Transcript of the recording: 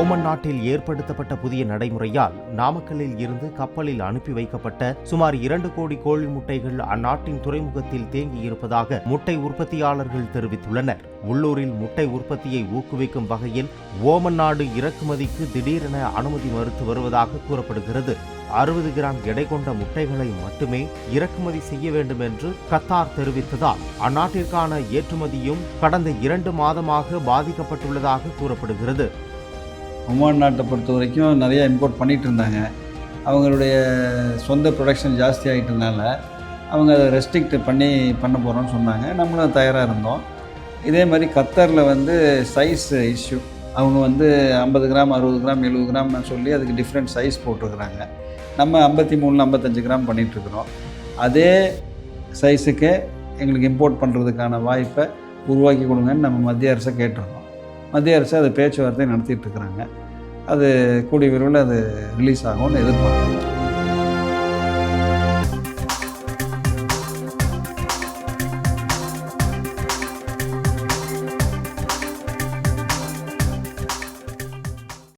Oman நாட்டில் ஏற்படுத்தப்பட்ட புதிய நடைமுறையால் நாமக்கல்லில் இருந்து கப்பலில் அனுப்பி வைக்கப்பட்ட சுமார் 2 கோடி கோழி முட்டைகள் அந்நாட்டின் துறைமுகத்தில் தேங்கியிருப்பதாக முட்டை உற்பத்தியாளர்கள் தெரிவித்துள்ளனர். உள்ளூரில் முட்டை உற்பத்தியை ஊக்குவிக்கும் வகையில் ஓமன் நாடு இறக்குமதிக்கு திடீரென அனுமதி மறுத்து வருவதாக கூறப்படுகிறது. 60 கிராம் எடை கொண்ட முட்டைகளை மட்டுமே இறக்குமதி செய்ய வேண்டும் என்று கத்தார் தெரிவித்ததால் அந்நாட்டிற்கான ஏற்றுமதியும் கடந்த 2 மாதமாக பாதிக்கப்பட்டுள்ளதாக கூறப்படுகிறது. ஒமான் நாட்டை பொறுத்த வரைக்கும் நிறையா இம்போர்ட் பண்ணிகிட்டு இருந்தாங்க. அவங்களுடைய சொந்த ப்ரொடக்ஷன் ஜாஸ்தி ஆகிட்டதுனால அவங்க அதை ரெஸ்ட்ரிக்ட் பண்ண போகிறோன்னு சொன்னாங்க. நம்மளும் தயாராக இருந்தோம். இதே மாதிரி கத்தாரில் சைஸ் இஷ்யூ, அவங்க 50 கிராம் 60 கிராம் 70 கிராம்னு சொல்லி அதுக்கு டிஃப்ரெண்ட் சைஸ் போட்டிருக்கிறாங்க. நம்ம 53 55 கிராம் பண்ணிகிட்ருக்குறோம். அதே சைஸுக்கு எங்களுக்கு இம்போர்ட் பண்ணுறதுக்கான வாய்ப்பை உருவாக்கி கொடுங்கன்னு நம்ம மத்திய அரசை கேட்டிருக்கோம். மத்திய அரசு அது பேச்சுவார்த்தை நடத்திட்டு இருக்கிறாங்க. அது கூடிய விரைவில் அது ரிலீஸ் ஆகும்னு எதிர்பார்க்குறோம்.